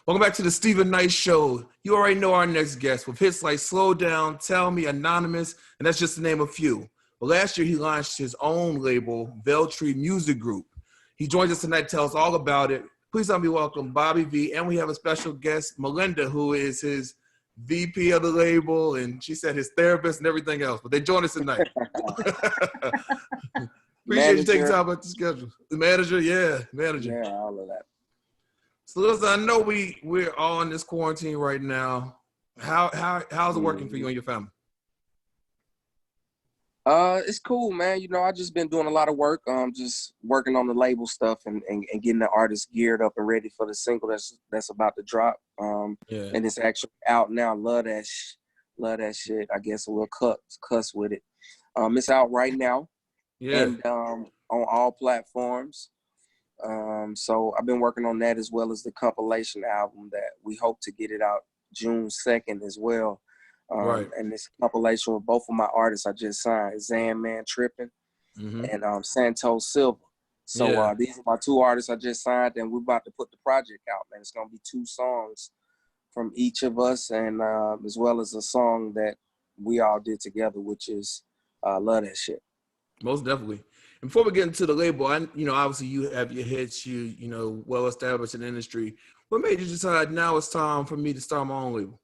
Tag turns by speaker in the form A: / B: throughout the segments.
A: Welcome back to the Stephen Knight Show. You already know our next guest with hits like Slow Down, Tell Me, Anonymous, and that's just to name a few. But last year, he launched his own label, Veltree Music Group. He joins us tonight to tell us all about it. Please help me welcome Bobby V. And we have a special guest, Melinda, who is his VP of the label, and she said his therapist and everything else. But they join us tonight. Appreciate you taking time about the schedule. The manager, manager.
B: Yeah, all of that.
A: So listen, I know we're all in this quarantine right now. How's it working for you and your family?
B: It's cool, man. You know, I just been doing a lot of work. Just working on the label stuff and getting the artists geared up and ready for the single that's about to drop. And it's actually out now. Love that shit. I guess we'll cuss with it. It's out right now. Yeah. And on all platforms. So I've been working on that as well as the compilation album that we hope to get it out June 2nd as well. And this compilation with both of my artists I just signed, Zan Man Trippin' and Santos Silva. So these are my two artists I just signed, and we're about to put the project out, man. It's gonna be 2 songs from each of us, and as well as a song that we all did together, which is Love That Shit.
A: Most definitely. And before we get into the label, obviously you have your hits, well established in the industry. What made you decide now it's time for me to start my own label?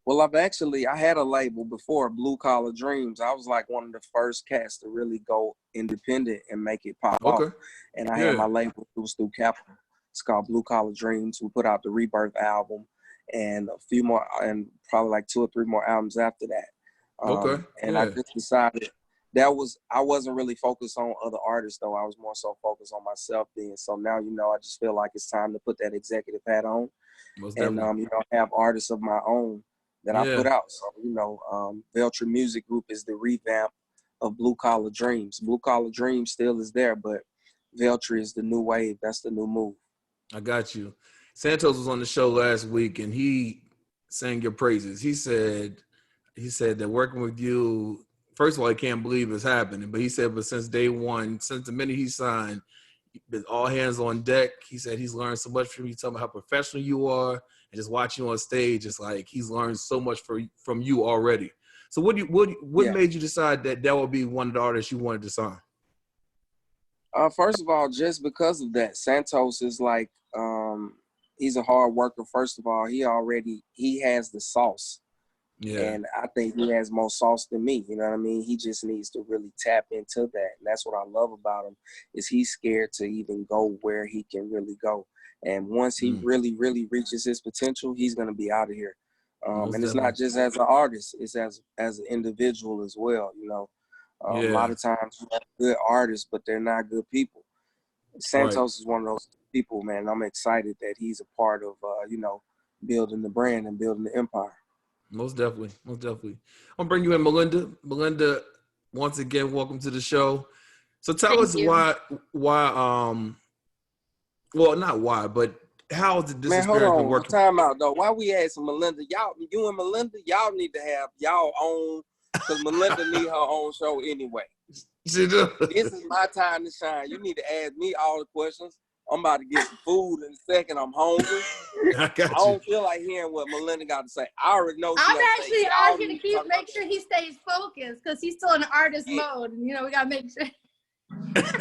B: Well, I had a label before, Blue Collar Dreams. I was like one of the first cats to really go independent and make it pop off. And I had my label, it was through Capital. It's called Blue Collar Dreams. We put out the Rebirth album and a few more, and probably like 2 or 3 more albums after that. I just decided I wasn't really focused on other artists though. I was more so focused on myself then. So now, I just feel like it's time to put that executive hat on and, have artists of my own that I put out. So, Veltree Music Group is the revamp of Blue Collar Dreams. Blue Collar Dreams still is there, but Veltree is the new wave. That's the new move.
A: I got you. Santos was on the show last week and he sang your praises. He said that working with you, first of all, he can't believe it's happening, but he said, but since day one, since the minute he signed, been all hands on deck. He said he's learned so much from you, telling me how professional you are, and just watching you on stage, it's like he's learned so much from you already. So what made you decide that would be one of the artists you wanted to sign?
B: First of all, just because of that, Santos is like, he's a hard worker. First of all, he has the sauce. Yeah. And I think he has more sauce than me. You know what I mean? He just needs to really tap into that. And that's what I love about him, is he's scared to even go where he can really go. And once he really, really reaches his potential, he's going to be out of here. And it's not just as an artist, it's as an individual as well. A lot of times you have good artists, but they're not good people. Santos is one of those people, man. I'm excited that he's a part of, building the brand and building the empire.
A: Most definitely. I'm gonna bring you in, Melinda. Melinda, once again, welcome to the show. So tell us why, well, not why, but how did this experience been working?
B: Time out though. Why we asking Melinda? You and Melinda, y'all need to have y'all own, because Melinda need her own show anyway.
A: She do.
B: This is my time to shine. You need to ask me all the questions. I'm about to get some food in a second. I'm hungry. I don't feel like hearing what Melinda got to say. I already know.
C: I'm actually asking to make sure he stays focused, because he's still in artist mode. And, we got to make sure.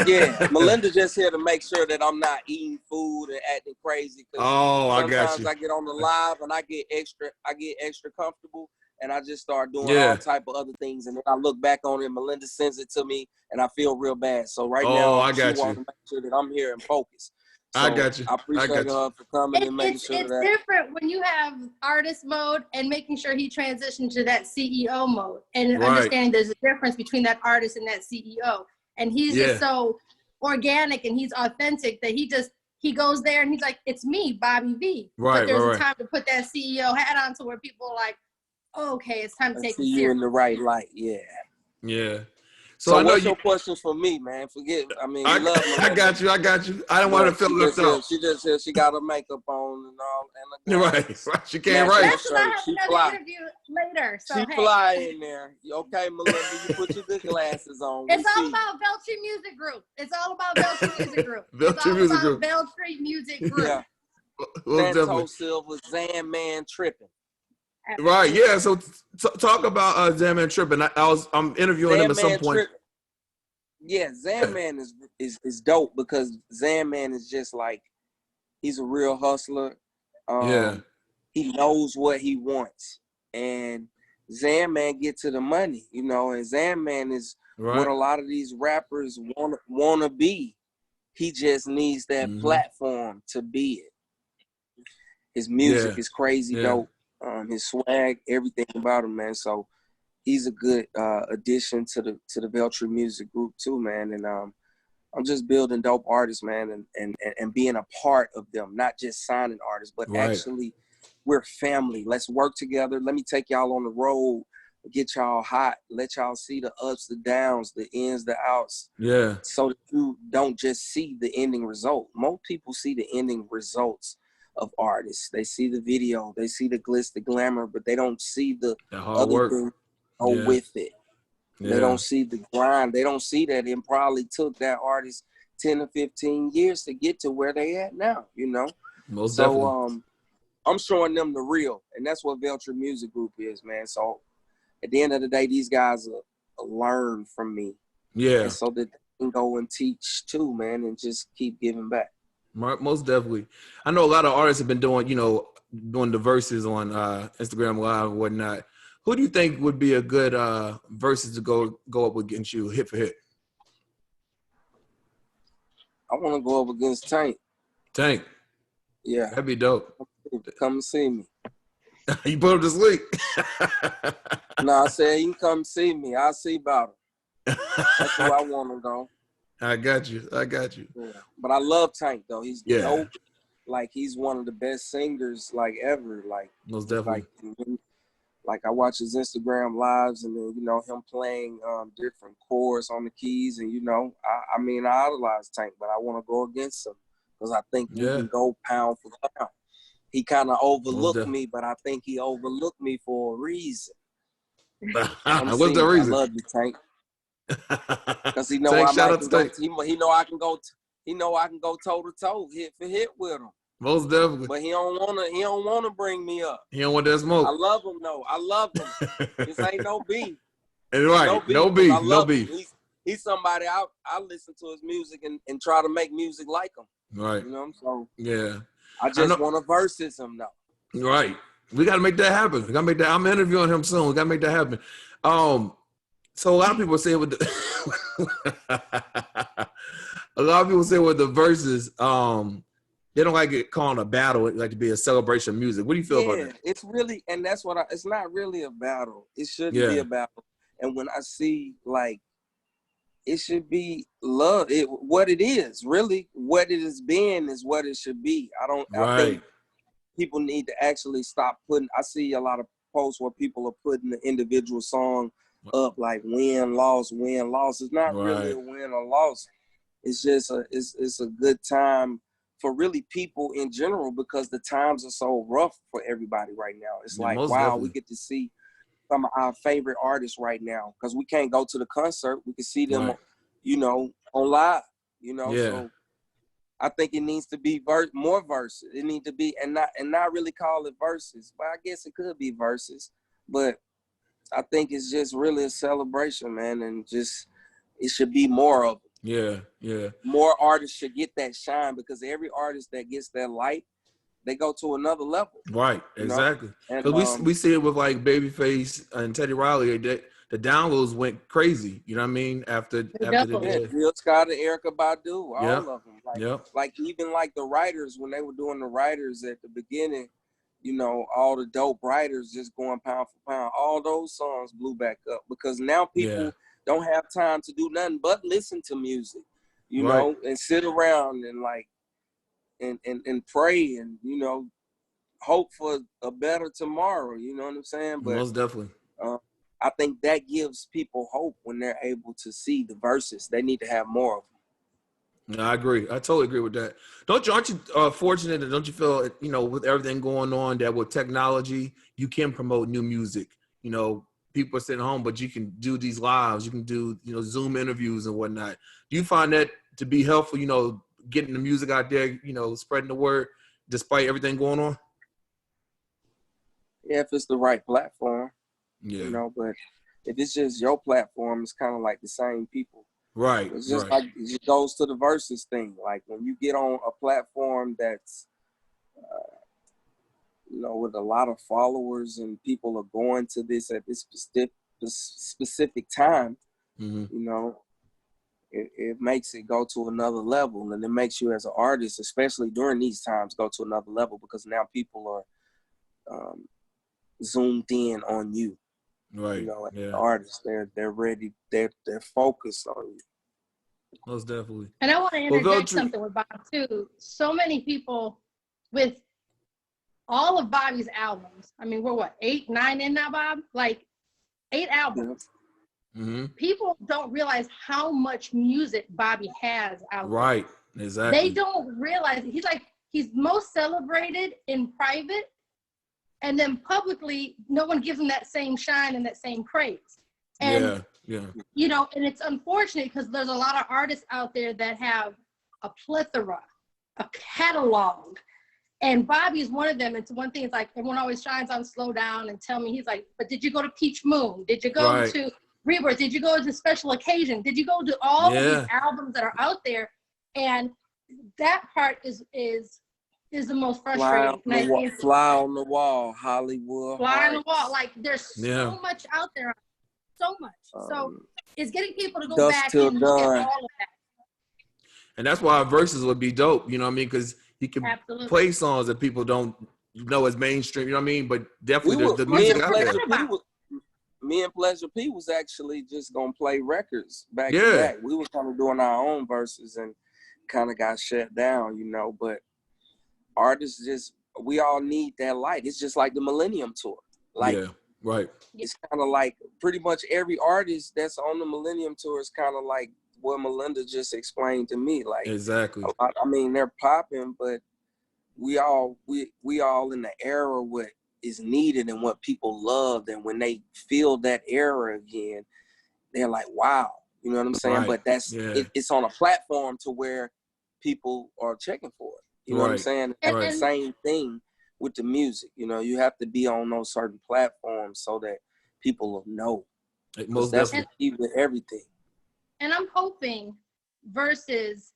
B: Yeah, Melinda just here to make sure that I'm not eating food and acting crazy.
A: I got you.
B: Sometimes I get on the live and I get extra comfortable, and I just start doing all type of other things, and then I look back on it, and Melinda sends it to me, and I feel real bad. So now, she wants to make sure that I'm here and focused. So
A: I got you.
B: I appreciate her for coming and making sure
C: that. It's different when you have artist mode and making sure he transitions to that CEO mode, and understanding there's a difference between that artist and that CEO. And he's just so organic and he's authentic that he goes there and he's like, it's me, Bobby V. But there's a time to put that CEO hat on, to where people are like, oh, okay, it's time to take
B: you serious. In the right light.
A: Yeah.
B: So what's your questions for me, man?
A: I got you. I don't want to feel left out.
B: She just said she got her makeup on and all.
A: Right. She can't write.
C: She fly. Interview later. So,
B: she fly in there. Okay, Melinda, you put your good glasses on.
C: It's all about Veltree Music Group.
A: Veltree Music Group.
C: Veltree Music Group.
B: Yeah. Santos Silva, Zan Man tripping.
A: Right, yeah. So talk about Zan Man tripping. I'm interviewing him at some point.
B: Yeah, Zan Man is dope because Zan Man is just like, he's a real hustler. He knows what he wants, and Zan Man get to the money, you know. And Zan Man is what a lot of these rappers wanna be. He just needs that platform to be it. His music is crazy dope. His swag, everything about him, man. So he's a good addition to the Veltree Music Group too, man. And I'm just building dope artists, man, and being a part of them, not just signing artists, but actually we're family. Let's work together. Let me take y'all on the road, get y'all hot, let y'all see the ups, the downs, the ins, the outs.
A: Yeah.
B: So that you don't just see the ending result. Most people see the ending results of artists. They see the video, they see the glitz, the glamour, but they don't see the other thing with it. They don't see the grind. They don't see that it probably took that artist 10 or 15 years to get to where they at now, you know?
A: Most definitely.
B: I'm showing them the real, and that's what Veltree Music Group is, man. So at the end of the day, these guys will learn from me.
A: Yeah.
B: And so that they can go and teach too, man, and just keep giving back.
A: Most definitely. I know a lot of artists have been doing the verses on Instagram Live and whatnot. Who do you think would be a good verses to go up against you hit for hit?
B: I want to go up against Tank.
A: Tank?
B: Yeah.
A: That'd be dope.
B: Come see me.
A: You put him to sleep?
B: No, I said you can come see me. I'll see about him. That's who I want to go.
A: I got you.
B: Yeah. But I love Tank, though. He's dope. Like, he's one of the best singers, like, ever. Like,
A: most definitely.
B: Like I watch his Instagram lives and then, you know, him playing different chords on the keys. And, you know, I mean, I idolize Tank, but I want to go against him because I think we can go pound for pound. He kind of overlooked me, but I think he overlooked me for a reason.
A: What's the reason?
B: I love you, Tank. Because he know Tank, he know I can go toe to toe, hit for hit with him.
A: Most definitely.
B: But he don't wanna bring me up.
A: He don't want that smoke.
B: I love him though. I love him. This ain't no beef.
A: Right. No beef.
B: He's somebody I listen to his music and try to make music like him.
A: Right.
B: You know, so
A: yeah.
B: I just want to versus him though.
A: Right. We gotta make that happen. We gotta make that. I'm interviewing him soon. We gotta make that happen. So a lot of people say with the verses, they don't like it called a battle. It like to be a celebration of music. What do you feel about that?
B: It's really, and that's what it's not really a battle. It shouldn't be a battle. And when I see like, it should be love. What it is, really, what it has been is what it should be. I think people need to actually stop putting. I see a lot of posts where people are putting the individual song up like win, loss. It's not really a win or loss. It's just it's a good time for really people in general because the times are so rough for everybody right now. It's like, wow, definitely. We get to see some of our favorite artists right now because we can't go to the concert. We can see them, you know, on live, you know. So I think it needs to be more verses. It needs to be and not really call it verses. But I guess it could be verses. But I think it's just really a celebration, man, and just it should be more of it.
A: Yeah.
B: More artists should get that shine because every artist that gets that light, they go to another level.
A: Right, exactly. Because we see it with like Babyface and Teddy Riley. The downloads went crazy. You know what I mean? After
B: Real Scott and Erykah Badu, all of them. Like even like the writers when they were doing the writers at the beginning. You know, all the dope writers just going pound for pound. All those songs blew back up because now people don't have time to do nothing but listen to music, you know, and sit around and like, and pray and, you know, hope for a better tomorrow. You know what I'm saying? But
A: most definitely.
B: I think that gives people hope when they're able to see the verses. They need to have more of them.
A: No, I agree. I totally agree with that. Aren't you fortunate and don't you feel, you know, with everything going on that with technology, you can promote new music? You know, people are sitting home, but you can do these lives. You can do, you know, Zoom interviews and whatnot. Do you find that to be helpful, you know, getting the music out there, you know, spreading the word? despite everything going on?
B: Yeah, if it's the right platform.
A: Yeah.
B: You know, but if it's just your platform, it's kind of like the same people.
A: Right.
B: It's just like it just goes to the versus thing. Like when you get on a platform that's, you know, with a lot of followers and people are going to this at this specific time, you know, it makes it go to another level, and it makes you as an artist, especially during these times, go to another level because now people are zoomed in on you.
A: Right.
B: You know,
A: yeah.
B: the artists, they're ready, they're focused on you.
A: Most definitely.
C: And I want to interject something with Bob too. So many people with all of Bobby's albums. I mean, we're what, 8, 9 in now, Bob? Like 8 albums.
A: Mm-hmm.
C: People don't realize how much music Bobby has out there.
A: Right. Exactly.
C: They don't realize he's most celebrated in private, and then publicly, no one gives him that same shine and that same praise. And you know, and it's unfortunate because there's a lot of artists out there that have a plethora, a catalog. And Bobby's one of them. It's one thing, it's like everyone always shines on Slow Down and tell me, he's like, but did you go to Peach Moon? Did you go to Rebirth? Did you go to Special Occasion? Did you go to all of these albums that are out there? And that part is the most frustrating.
B: Fly on the wall, Hollywood.
C: Fly on the wall. Like there's so much out there. So much. So it's getting people to go back and look at all of that.
A: And that's why verses would be dope, you know what I mean? Because he can play songs that people don't know as mainstream, you know what I mean? But definitely the music out there.
B: Me and Pleasure P was actually just going to play records back to back. We were kind of doing our own verses and kind of got shut down, you know. But artists we all need that light. It's just like the Millennium Tour. Like, it's kind of like pretty much every artist that's on the Millennium Tour is kind of like what Melinda just explained to me. Like,
A: exactly.
B: I mean, they're popping, but we all in the era what is needed and what people loved, and when they feel that era again, they're like, wow, you know what I'm saying? But that's it's on a platform to where people are checking for it. You know what I'm saying? It's the same thing with the music. You know, you have to be on those certain platforms so that people will know.
A: Most
B: that's
A: definitely.
B: the key with everything.
C: And I'm hoping Versus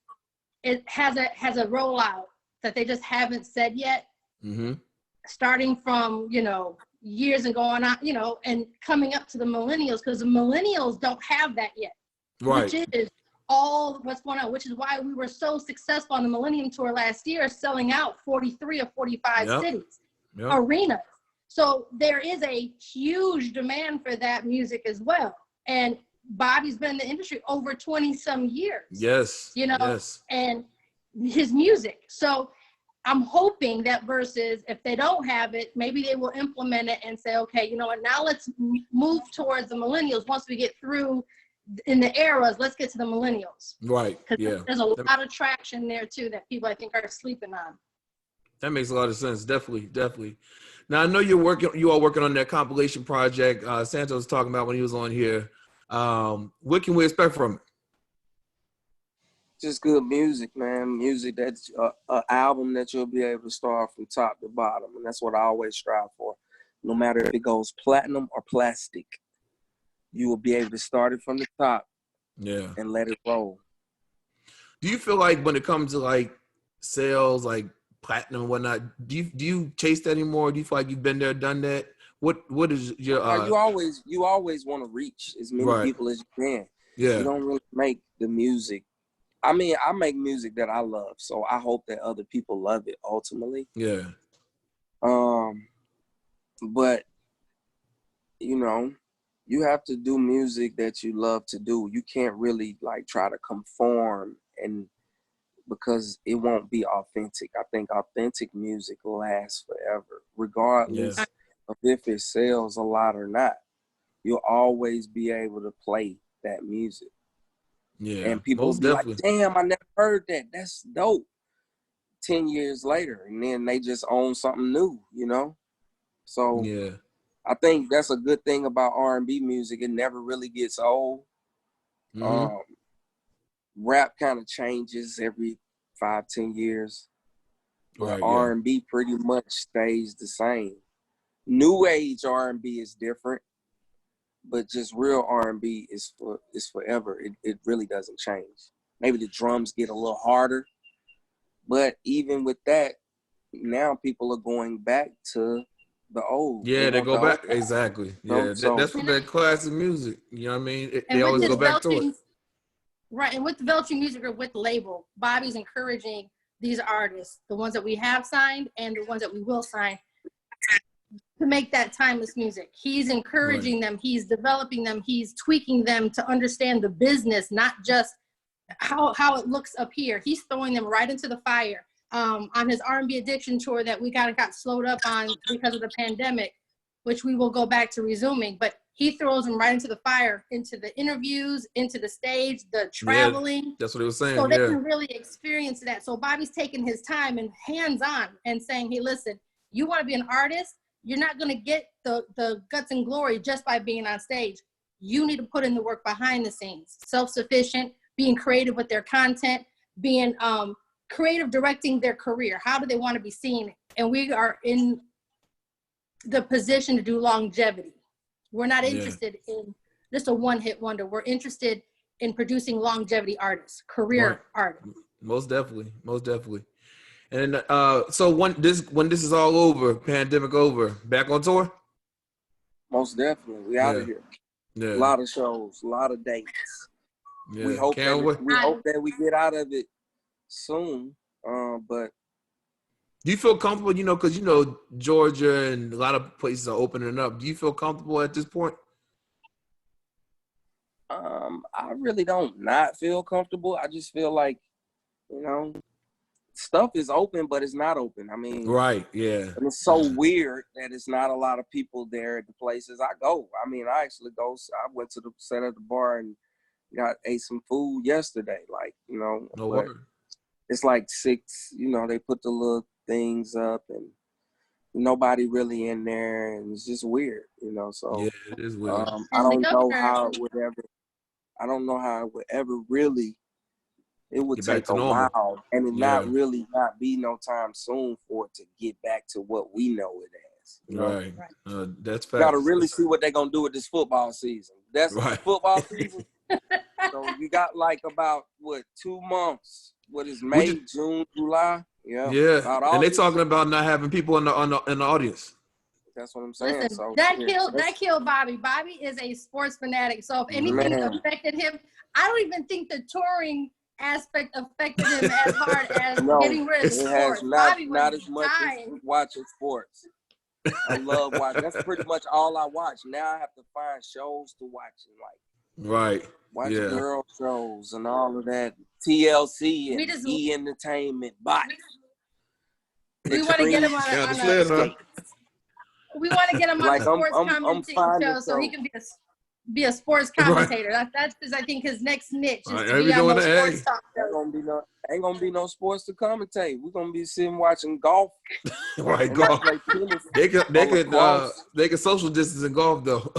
C: it has a rollout that they just haven't said yet.
A: Mm-hmm.
C: Starting from, you know, years and going on, you know, and coming up to the millennials, because the millennials don't have that yet. Which is all what's going on, which is why we were so successful on the Millennium Tour last year, selling out 43 or 45 cities, arenas. So there is a huge demand for that music as well. And Bobby's been in the industry over 20 some years.
A: Yes.
C: You know, and his music. So I'm hoping that Versus, if they don't have it, maybe they will implement it and say, okay, you know what, now let's move towards the millennials. Once we get through in the eras, let's get to the millennials.
A: Right. Yeah.
C: There's a lot of traction there too that people I think are sleeping on.
A: That makes a lot of sense. Definitely. Now I know you are working on that compilation project. Santos was talking about when he was on here. What can we expect from it?
B: Just good music, man. Music that's an album that you'll be able to start from top to bottom, and that's what I always strive for. No matter if it goes platinum or plastic, you will be able to start it from the top, and let it roll.
A: Do you feel like when it comes to like sales, like platinum and whatnot, do you chase that anymore? Do you feel like you've been there, done that? What is your?
B: You always want to reach as many people as you can.
A: Yeah.
B: You don't really make the music. I mean, I make music that I love, so I hope that other people love it ultimately.
A: Yeah.
B: But you know, you have to do music that you love to do. You can't really like try to conform, and because it won't be authentic. I think authentic music lasts forever, regardless of if it sells a lot or not. You'll always be able to play that music.
A: Yeah,
B: and people will be like, damn, I never heard that. That's dope. 10 years later, and then they just own something new, you know? So I think that's a good thing about R&B music. It never really gets old. Mm-hmm. Rap kind of changes every 5-10 years. But R&B pretty much stays the same. New age R&B is different, but just real R&B is forever. It really doesn't change. Maybe the drums get a little harder, but even with that, now people are going back to the old.
A: Yeah, they go back. Exactly. Yeah, that's what that classic music. You know what I mean? They always go back to it.
C: Right, and with the Veltree Music Group, with the label, Bobby's encouraging these artists, the ones that we have signed and the ones that we will sign, to make that timeless music. He's encouraging them. He's developing them. He's tweaking them to understand the business, not just how it looks up here. He's throwing them right into the fire. On his R&B Addiction tour that we kind of got slowed up on because of the pandemic, which we will go back to resuming, but he throws them right into the fire, into the interviews, into the stage, the traveling.
A: Yeah, that's what he was saying.
C: So they can really experience that. So Bobby's taking his time and hands-on and saying, hey, listen, you want to be an artist? You're not going to get the guts and glory just by being on stage. You need to put in the work behind the scenes, self-sufficient, being creative with their content, being creative directing their career. How do they want to be seen? And we are in the position to do longevity. We're not interested in just a one-hit wonder. We're interested in producing longevity artists, career artists.
A: Most definitely. And so when this is all over, pandemic over, back on tour?
B: Most definitely. We out of here.
A: Yeah.
B: A lot of shows, a lot of dates.
A: Yeah.
B: We hope that we get out of it soon. But
A: do you feel comfortable, because Georgia and a lot of places are opening up. Do you feel comfortable at this point?
B: I really don't not feel comfortable. I just feel like, stuff is open, but it's not open. I mean,
A: right, yeah.
B: And it's so weird that it's not a lot of people there at the places I go. I mean, I actually go. I went to sat at the bar and ate some food yesterday. Like,
A: no word.
B: It's like 6. They put the little things up and nobody really in there, and it's just weird. So
A: yeah, it is weird.
B: I don't know how it would ever. I don't know how it would ever really. It would take a while, and it not be no time soon for it to get back to what we know it as.
A: Right. That's fact.
B: Got to really see what they're gonna do with this football season. That's football season. So you got like about 2 months. What is May, June, July?
A: Yeah. And they're talking about not having people in the audience.
B: That's what I'm saying.
C: Listen,
B: so
C: that killed Bobby. Bobby is a sports fanatic. So if anything affected him, I don't even think the touring aspect affected him as hard as getting rid of sports.
B: Not as much as watching sports. I love watching. That's pretty much all I watch. Now I have to find shows to watch and watch girl shows and all of that. TLC and E-Entertainment.
C: We want to get him on we want to get him on a sports commentating show so he can be a sports commentator. That's I think his next niche is to be on those sports talk shows.
B: Ain't gonna be no sports to commentate. We're gonna be sitting watching golf.
A: Golf. They could social distance in golf though.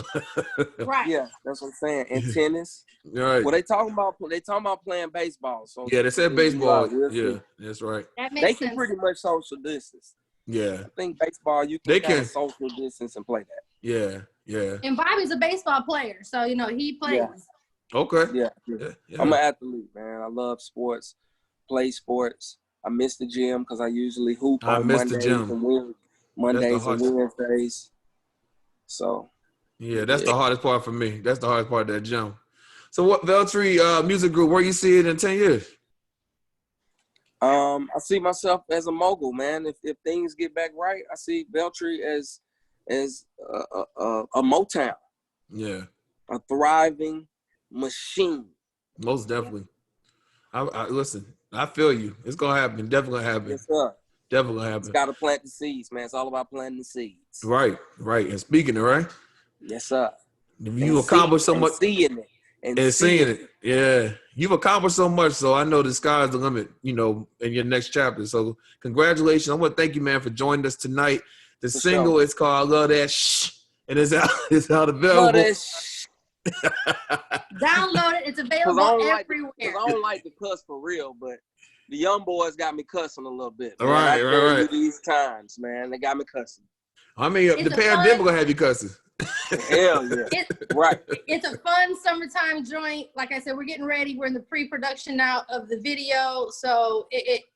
C: Right.
B: Yeah, that's what I'm saying. And tennis.
A: Right.
B: Well, they talking about playing baseball. So
A: yeah, they said baseball. That's right.
B: They can pretty much social distance.
A: Yeah.
B: I think baseball you can social distance and play that.
A: Yeah.
C: And Bobby's a baseball player, so he plays.
A: Yeah. Okay.
B: Yeah. I'm an athlete, man. I love sports, play sports. I miss the gym because I usually hoop on Mondays and Wednesdays. So.
A: Yeah, that's the hardest part for me. That's the hardest part of that gym. So what Veltree Music Group, where you see it in 10 years?
B: I see myself as a mogul, man. If things get back right, I see Veltree as a Motown.
A: Yeah.
B: A thriving machine.
A: Most definitely. I listen, I feel you. It's gonna happen. Definitely gonna happen.
B: Yes, sir.
A: Definitely gonna happen.
B: It's gotta plant the seeds, man. It's all about planting the seeds.
A: Right. And speaking it, right?
B: Yes, sir.
A: You accomplished so much.
B: Seeing it.
A: And seeing it. Yeah. You've accomplished so much, so I know the sky's the limit, in your next chapter. So congratulations. I want to thank you, man, for joining us tonight. The single is called Luv Dat Sh, and it's out available.
B: Luv Dat Sh.
C: Download it. It's available everywhere.
B: I don't like to cuss for real, but The young boys got me cussing a little bit. Man.
A: Right.
B: These times, man, they got me cussing.
A: I mean, the pandemic will have you cussing.
B: Hell yeah. Right.
C: It's a fun summertime joint. Like I said, we're getting ready. We're in the pre-production now of the video. So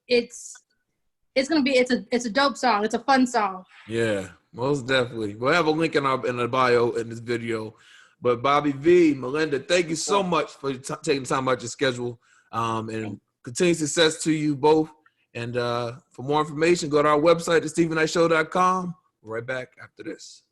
C: it's a dope song. It's a fun song.
A: Yeah, most definitely. We'll have a link in the bio in this video. But Bobby V, Melinda, thank you so much for taking time out your schedule. And continued success to you both. And for more information, go to our website, thestephenshow.com. Right back after this.